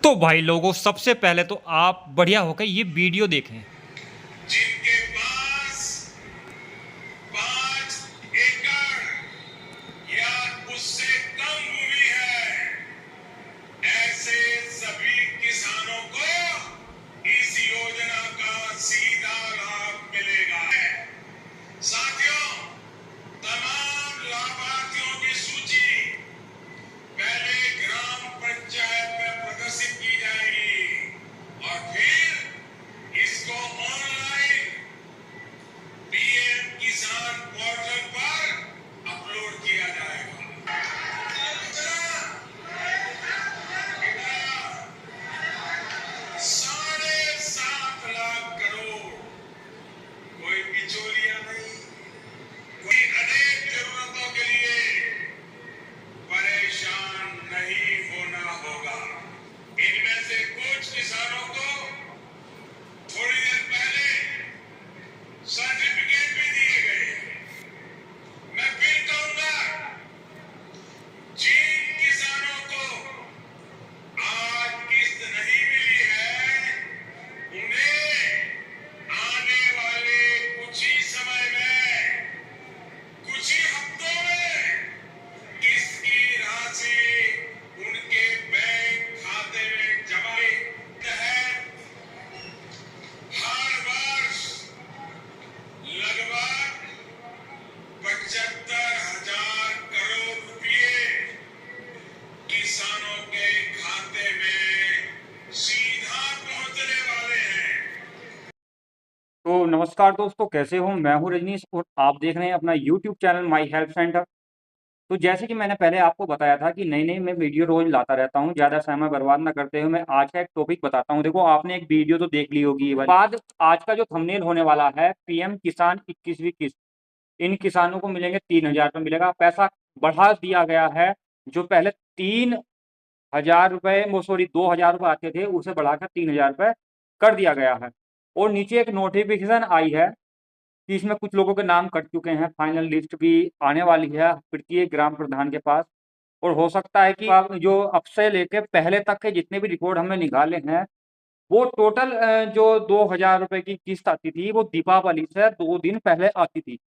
तो भाई लोगों, सबसे पहले तो आप बढ़िया होकर ये वीडियो देखें। जिनके पास 5 एकड़ या उससे कम भूमि है, ऐसे सभी किसानों को इस योजना का सीधा लाभ मिलेगा। साथियों, तमाम लाभार्थियों की सूची पहले ग्राम पंचायत में प्रदर्शित की जाएगी और फिर इसको ऑनलाइन पीएम किसान पोर्टल पर अपलोड किया जाएगा। ₹7.5 लाख करोड़। कोई बिचौलिया नहीं, कोई अनेक जरूरतों के लिए परेशान नहीं होना होगा। इनमें से कुछ किसानों को थोड़ी देर पहले सर्टिफिकेट भी दिए गए। मैं फिर कहूंगा, जिन किसानों को आज किस्त नहीं मिली है, उन्हें आने वाले कुछ ही समय में, कुछ ही हफ्तों में किस्त की राशि उनके बैंक खाते में जमा है। हर वर्ष लगभग 75,000 करोड़ रुपए किसानों के खाते में सीधा पहुंचने वाले हैं। तो नमस्कार दोस्तों, कैसे हो? मैं हूं रजनीश और आप देख रहे हैं अपना YouTube channel my help centre. तो जैसे कि मैंने पहले आपको बताया था कि नई नई मैं वीडियो रोज लाता रहता हूं, ज़्यादा समय बर्बाद ना करते हुए मैं आज का एक टॉपिक बताता हूं। देखो, आपने एक वीडियो तो देख ली होगी, बाद आज का जो थंबनेल होने वाला है पीएम किसान 21वीं किस्त। इन किसानों को मिलेंगे 3,000 रुपये मिलेगा। पैसा बढ़ा दिया गया है। जो पहले 3,000 रुपये, वो सॉरी 2,000 रुपये आते थे, उसे बढ़ाकर 3,000 रुपये कर दिया गया है। और नीचे एक नोटिफिकेशन आई है कि इसमें कुछ लोगों के नाम कट चुके हैं। फाइनल लिस्ट भी आने वाली है प्रत्येक ग्राम प्रधान के पास। और हो सकता है कि आप जो अब से लेके पहले तक के जितने भी रिकॉर्ड हमने निकाले हैं, वो टोटल जो 2,000 रुपये की किस्त आती थी, वो दीपावली से 2 दिन पहले आती थी।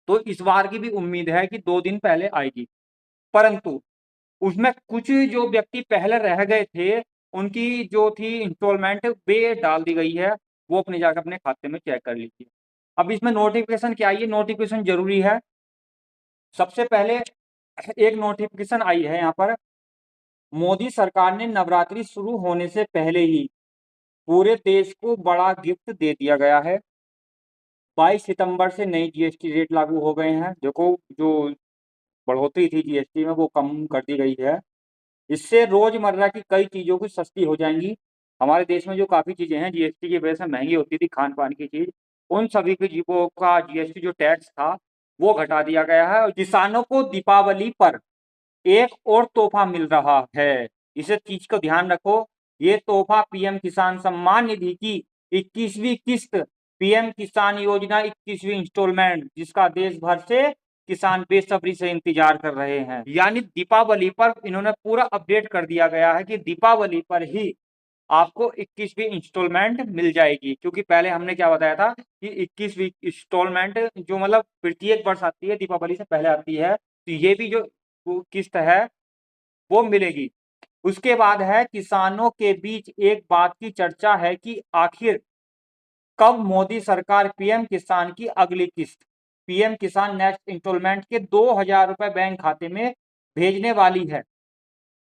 तो इस बार की भी उम्मीद है कि 2 दिन पहले आएगी, परंतु उसमें कुछ जो व्यक्ति पहले रह गए थे, उनकी जो थी इंस्टॉलमेंट वे डाल दी गई है। वो अपने जाकर अपने खाते में चेक कर लीजिए। अब इसमें नोटिफिकेशन क्या आई है? नोटिफिकेशन जरूरी है। सबसे पहले एक नोटिफिकेशन आई है यहाँ पर, मोदी सरकार ने नवरात्रि शुरू होने से पहले ही पूरे देश को बड़ा गिफ्ट दे दिया गया है। 22 सितंबर से नई जीएसटी रेट लागू हो गए हैं। देखो, जो बढ़ोतरी थी जीएसटी में वो कम कर दी गई है। इससे रोजमर्रा की कई चीजों की सस्ती हो जाएंगी। हमारे देश में जो काफी चीजें हैं जीएसटी की वजह से महंगी होती थी, खान पान की चीज, उन सभी की चीजों का जीएसटी जो टैक्स था वो घटा दिया गया है। और किसानों को दीपावली पर एक और तोहफा मिल रहा है। इस चीज को ध्यान रखो। ये तोहफा पीएम किसान सम्मान निधि की 21वीं किस्त, पीएम किसान योजना 21वीं इंस्टॉलमेंट, जिसका देश भर से किसान बेसब्री से इंतजार कर रहे हैं। यानी दीपावली पर इन्होंने पूरा अपडेट कर दिया गया है कि दीपावली पर ही आपको 21वीं इंस्टॉलमेंट मिल जाएगी। क्योंकि पहले हमने क्या बताया था कि 21वीं इंस्टॉलमेंट जो मतलब प्रत्येक वर्ष आती है, दीपावली से पहले आती है, तो ये भी जो किस्त है वो मिलेगी। उसके बाद है, किसानों के बीच एक बात की चर्चा है कि आखिर कब मोदी सरकार पीएम किसान की अगली किस्त, पीएम किसान नेक्स्ट इंस्टॉलमेंट के 2,000 रुपये बैंक खाते में भेजने वाली है।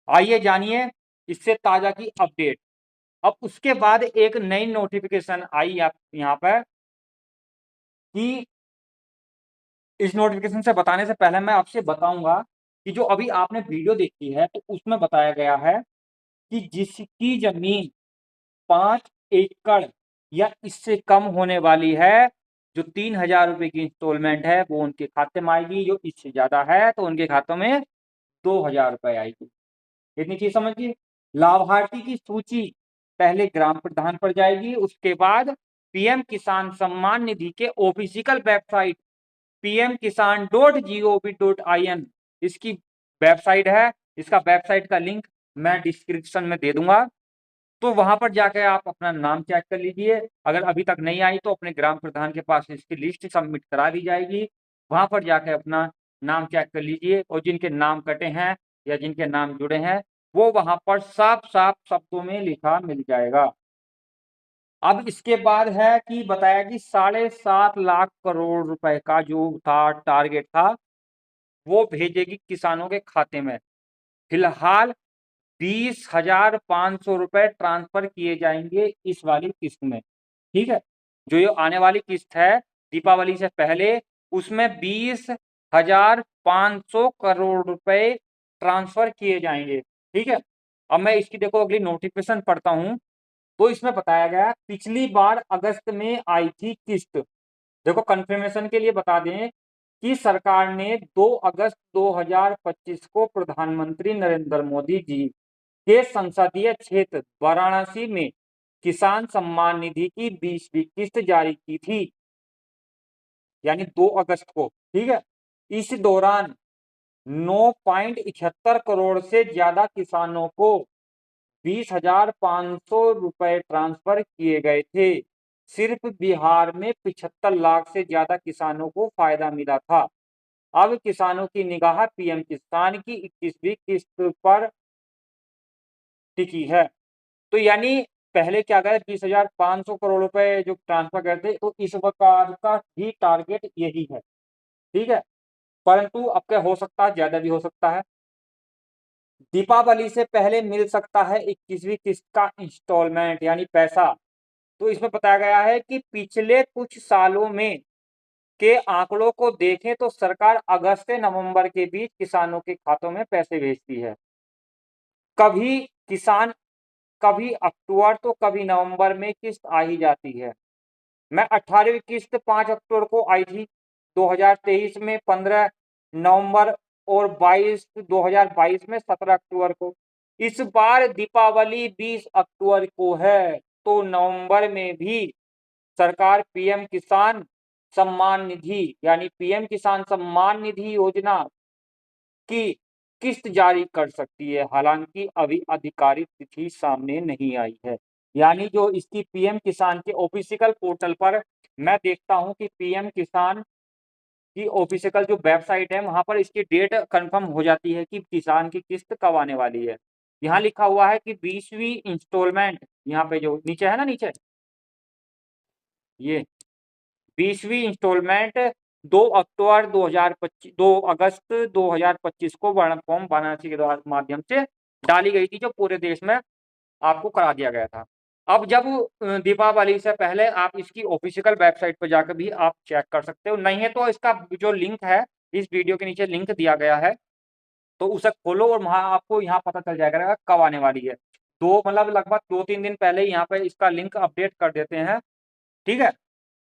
आइए जानिए इससे ताजा की अपडेट। अब उसके बाद एक नई नोटिफिकेशन आई यहाँ पर कि इस नोटिफिकेशन से बताने से पहले मैं आपसे बताऊंगा कि जो अभी आपने वीडियो देखी है, तो उसमें बताया गया है कि जिसकी जमीन 5 एकड़ या इससे कम होने वाली है, जो 3,000 रुपये की इंस्टॉलमेंट है वो उनके खाते में आएगी। जो इससे ज्यादा है तो उनके खातों में 2,000 रुपये आएगी। इतनी चीज समझिए। लाभार्थी की सूची पहले ग्राम प्रधान पर जाएगी, उसके बाद पीएम किसान सम्मान निधि के ऑफिशियल वेबसाइट pmkisan.gov.in इसकी वेबसाइट है। इसका वेबसाइट का लिंक मैं डिस्क्रिप्शन में दे दूंगा। तो वहां पर जाकर आप अपना नाम चेक कर लीजिए। अगर अभी तक नहीं आई तो अपने ग्राम प्रधान के पास इसकी लिस्ट सबमिट करा दी जाएगी। वहां पर जाकर अपना नाम चेक कर लीजिए और जिनके नाम कटे हैं या जिनके नाम जुड़े हैं वो वहां पर साफ साफ शब्दों में लिखा मिल जाएगा। अब इसके बाद है कि बताया कि 7.5 लाख करोड़ रुपए का जो था टारगेट था वो भेजेगी किसानों के खाते में। फिलहाल 20,500 रुपए ट्रांसफर किए जाएंगे इस वाली किस्त में। ठीक है, जो ये आने वाली किस्त है दीपावली से पहले उसमें 20,500 करोड़ रुपए ट्रांसफर किए जाएंगे। ठीक है, अब मैं इसकी देखो अगली नोटिफिकेशन पढ़ता हूं तो इसमें बताया गया पिछली बार अगस्त में आई थी किस्त। देखो कंफर्मेशन के लिए बता दें कि सरकार ने 2 अगस्त 2025 को प्रधानमंत्री नरेंद्र मोदी जी के संसदीय क्षेत्र वाराणसी में किसान सम्मान निधि की 20वीं किस्त जारी की थी, यानी 2 अगस्त को। ठीक है, इस दौरान 9.71 करोड़ से ज्यादा किसानों को 20,500 रुपए ट्रांसफर किए गए थे। सिर्फ बिहार में 75 लाख से ज्यादा किसानों को फायदा मिला था। अब किसानों की निगाह पीएम किसान की 21वीं किस्त पर टिकी है। तो यानी पहले क्या गए 20,500 करोड़ रुपए जो ट्रांसफर करते तो इस बार का भी टारगेट यही है। ठीक है, परंतु अब क्या हो सकता है, ज्यादा भी हो सकता है। दीपावली से पहले मिल सकता है 21वीं किस्त का इंस्टॉलमेंट यानी पैसा। तो इसमें बताया गया है कि पिछले कुछ सालों में के आंकड़ों को देखें तो सरकार अगस्त से नवंबर के बीच किसानों के खातों में पैसे भेजती है। कभी किसान कभी अक्टूबर तो कभी नवंबर में किस्त आ ही जाती है। मैं 18वीं किस्त 5 अक्टूबर को आई थी 2023 में, 15 नवंबर और 2022 में 17 अक्टूबर को। इस बार दीपावली 20 अक्टूबर को है तो नवंबर में भी सरकार पीएम किसान सम्मान निधि यानी पीएम किसान सम्मान निधि योजना की किस्त जारी कर सकती है। हालांकि अभी आधिकारिक तिथि सामने नहीं आई है। यानी जो इसकी पीएम किसान के ऑफिशियल पोर्टल पर मैं देखता हूं कि पीएम किसान की ऑफिशियल जो वेबसाइट है वहां पर इसकी डेट कंफर्म हो जाती है कि किसान की किस्त कब आने वाली है। यहाँ लिखा हुआ है कि 20वीं इंस्टॉलमेंट, यहाँ पे जो नीचे है ना, नीचे ये 20वीं इंस्टॉलमेंट 2 अगस्त 2025 को फॉर्म वाराणसी के माध्यम से डाली गई थी, जो पूरे देश में आपको करा दिया गया था। अब जब दीपावली से पहले आप इसकी ऑफिशियल वेबसाइट पर जाकर भी आप चेक कर सकते हो, नहीं है तो इसका जो लिंक है इस वीडियो के नीचे लिंक दिया गया है तो उसे खोलो और वहां आपको यहाँ पता चल जाएगा कब आने वाली है। मतलब लगभग 2-3 दिन पहले यहाँ पे इसका लिंक अपडेट कर देते हैं। ठीक है,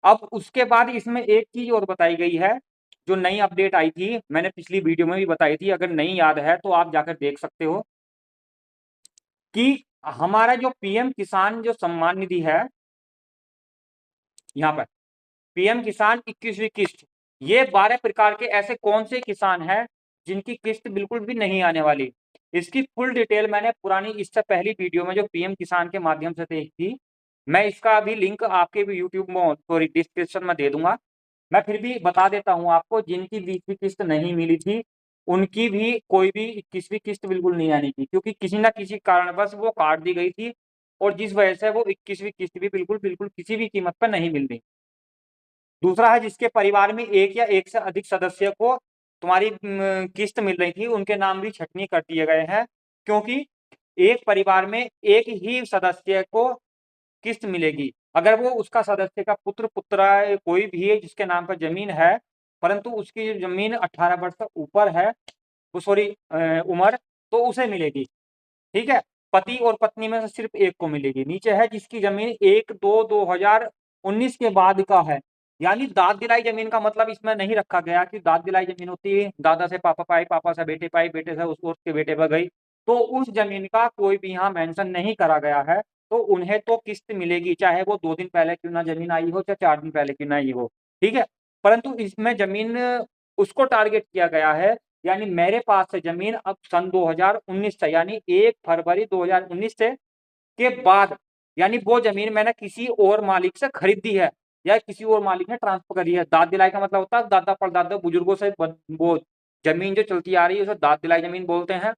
अब उसके बाद इसमें एक चीज और बताई गई है जो नई अपडेट आई थी, मैंने पिछली वीडियो में भी बताई थी, अगर नहीं याद है तो आप जाकर देख सकते हो कि हमारा जो पीएम किसान जो सम्मान निधि है, यहाँ पर पीएम किसान 21वीं किस्त, ये 12 प्रकार के ऐसे कौन से किसान हैं जिनकी किस्त बिल्कुल भी नहीं आने वाली। इसकी फुल डिटेल मैंने पुरानी इससे पहली वीडियो में जो पीएम किसान के माध्यम से देखी थी, मैं इसका भी लिंक आपके भी यूट्यूब में सॉरी डिस्क्रिप्शन में दे दूंगा। मैं फिर भी बता देता हूं आपको, जिनकी 20वीं किस्त नहीं मिली थी उनकी भी कोई भी 21वीं किस्त बिल्कुल नहीं आनी थी, क्योंकि किसी ना किसी कारणवश वो काट दी गई थी और जिस वजह से वो 21वीं किस्त भी बिल्कुल बिल्कुल किसी भी कीमत पर नहीं मिल रही। दूसरा है जिसके परिवार में एक या एक से अधिक सदस्य को तुम्हारी किस्त मिल रही थी, उनके नाम भी छटनी कर दिए गए हैं, क्योंकि एक परिवार में एक ही सदस्य को किस्त मिलेगी। अगर वो उसका सदस्य का पुत्र पुत्रा कोई भी है जिसके नाम पर जमीन है परंतु उसकी जमीन 18 वर्ष से ऊपर है, वो सॉरी उम्र, तो उसे मिलेगी। ठीक है, पति और पत्नी में से सिर्फ एक को मिलेगी। नीचे है जिसकी जमीन 1/2/2019 के बाद का है, यानी दाद दिलाई जमीन का मतलब इसमें नहीं रखा गया कि दाद दिलाई जमीन होती है दादा से पापा पाई, पापा से बेटे पाई, बेटे से उसके बेटे पर गई, तो उस जमीन का कोई भी यहाँ मेंशन नहीं करा गया है। तो उन्हें तो किस्त मिलेगी, चाहे वो 2 दिन पहले क्यों ना जमीन आई हो, चाहे 4 दिन पहले क्यों ना आई हो। ठीक है, परंतु इसमें जमीन उसको टारगेट किया गया है, यानी मेरे पास से जमीन अब सन 2019 से यानी 1 फरवरी 2019 से के बाद, यानी वो जमीन मैंने किसी और मालिक से खरीदी है या किसी और मालिक ने ट्रांसफर करी है। दाद दिलाई का मतलब होता है दादा परदादा बुजुर्गों से वो जमीन जो चलती आ रही है उसे दाद दिलाई जमीन बोलते हैं।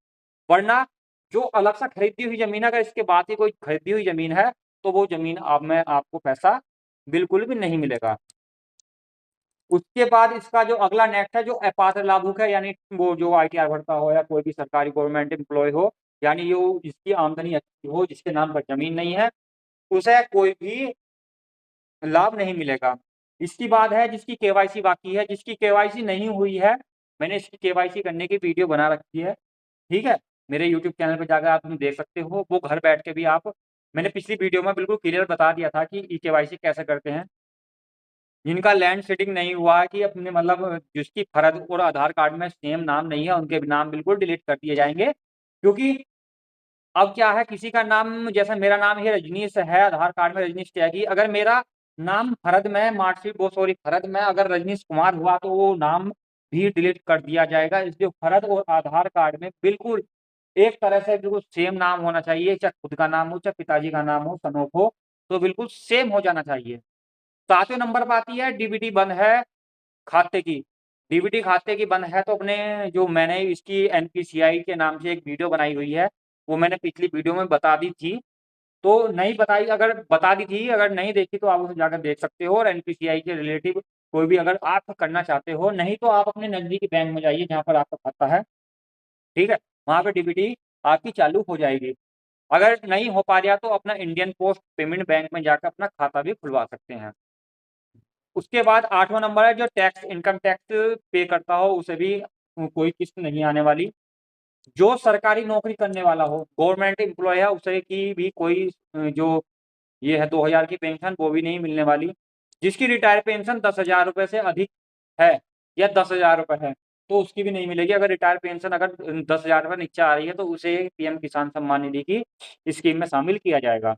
वरना जो अलग से खरीदी हुई जमीन, अगर इसके बाद ही कोई खरीदी हुई जमीन है तो वो जमीन अब में आपको पैसा बिल्कुल भी नहीं मिलेगा। उसके बाद इसका जो अगला नेक्स्ट है, जो अपात्र लाभुक है, यानी वो जो ITR भरता हो या कोई भी सरकारी गवर्नमेंट एम्प्लॉय हो, यानी जो जिसकी आमदनी अच्छी हो, जिसके नाम पर जमीन नहीं है, उसे कोई भी लाभ नहीं मिलेगा। इसकी बात है जिसकी केवाईसी बाकी है, जिसकी केवाईसी नहीं हुई है, मैंने इसकी केवाईसी करने की वीडियो बना रखी है, ठीक है? मेरे यूट्यूब चैनल पे जाकर आप तुम देख सकते हो, वो घर बैठ के भी आप, मैंने पिछली वीडियो में बिल्कुल क्लियर बता दिया था कि केवाईसी कैसे करते हैं। जिनका लैंड सीडिंग नहीं हुआ है, कि अपने मतलब जिसकी फर्द और आधार कार्ड में सेम नाम नहीं है, उनके नाम बिल्कुल डिलीट कर दिए जाएंगे। क्योंकि अब क्या है, किसी का नाम, जैसे मेरा नाम ही रजनीश है, आधार कार्ड में रजनीश त्यागी, अगर मेरा नाम फर्द में मार्कशीट वो सॉरी फर्द में अगर रजनीश कुमार हुआ तो वो नाम भी डिलीट कर दिया जाएगा। इसलिए फर्द और आधार कार्ड में बिल्कुल एक तरह से बिल्कुल सेम नाम होना चाहिए, चाहे खुद का नाम हो, चाहे पिताजी का नाम हो, सनोफ हो, तो बिल्कुल सेम हो जाना चाहिए। 7वें नंबर पर आती है डीबीटी बंद है खाते की। डीबीटी खाते की बंद है तो अपने जो मैंने इसकी एनपीसीआई के नाम से एक वीडियो बनाई हुई है, वो मैंने पिछली वीडियो में बता दी थी। तो नहीं बताई, अगर बता दी थी, अगर नहीं देखी तो आप उसे जाकर देख सकते हो। और एनपीसीआई के रिलेटिव कोई भी अगर आप करना चाहते हो, नहीं तो आप अपने नजदीकी बैंक में जाइए जहाँ पर आपका खाता है, ठीक है? वहाँ पे डीबीटी आपकी चालू हो जाएगी। अगर नहीं हो पा रहा तो अपना इंडियन पोस्ट पेमेंट बैंक में जाकर अपना खाता भी खुलवा सकते हैं। उसके बाद 8वां नंबर है, जो टैक्स इनकम टैक्स पे करता हो उसे भी कोई किस्त नहीं आने वाली। जो सरकारी नौकरी करने वाला हो, गवर्नमेंट एम्प्लॉय है, उसे की भी कोई जो ये है 2000 की पेंशन वो भी नहीं मिलने वाली। जिसकी रिटायर पेंशन 10,000 रुपए से अधिक है या 10,000 रुपए है तो उसकी भी नहीं मिलेगी। अगर रिटायर पेंशन अगर 10,000 रुपए नीचे आ रही है तो उसे पीएम किसान सम्मान निधि की स्कीम में शामिल किया जाएगा।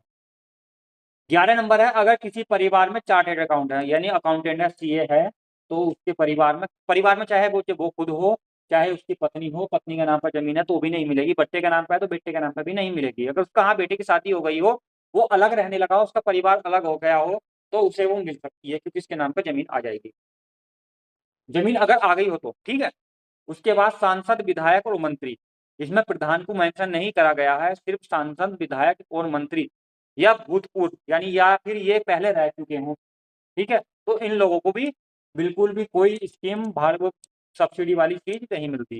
11 नंबर है, अगर किसी परिवार में चार्टर्ड अकाउंट है, यानी अकाउंटेंट है, सीए है, तो उसके परिवार में चाहे वो खुद हो, चाहे उसकी पत्नी हो, पत्नी के नाम पर जमीन है तो भी नहीं मिलेगी, बेटे के नाम पर है तो बेटे के नाम पर भी नहीं मिलेगी। अगर उसका हाँ बेटे की शादी हो गई हो, वो अलग रहने लगा हो, उसका परिवार अलग हो गया हो, तो उसे वो मिल सकती है, क्योंकि इसके नाम पर जमीन आ जाएगी, जमीन अगर आ गई हो तो, ठीक है? उसके बाद सांसद, विधायक और मंत्री, इसमें प्रधान को मेंशन नहीं करा गया है, सिर्फ सांसद, विधायक और मंत्री या भूतपूर्व, यानी या फिर ये पहले रह चुके हों, ठीक है? तो इन लोगों को भी बिल्कुल भी कोई स्कीम भारत सब्सिडी वाली चीज नहीं मिलती।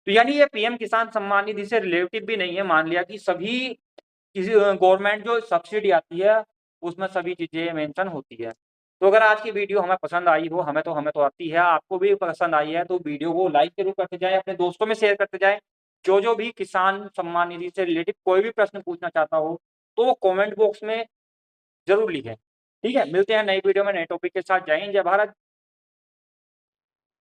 तो यानी ये पीएम किसान सम्मान निधि से रिलेटेड भी नहीं है। मान लिया कि सभी किसी गवर्नमेंट जो सब्सिडी आती है उसमें सभी चीजें मेंशन होती है। तो अगर आज की वीडियो हमें पसंद आई हो, हमें तो आती है, आपको भी पसंद आई है, तो वीडियो को लाइक जरूर करते जाएं, अपने दोस्तों में शेयर करते जाएं। जो भी किसान सम्मान निधि से रिलेटेड कोई भी प्रश्न पूछना चाहता हो तो वो कमेंट बॉक्स में जरूर लिखें, ठीक है? मिलते हैं नई वीडियो में नए टॉपिक के साथ। जय हिंद, जय भारत।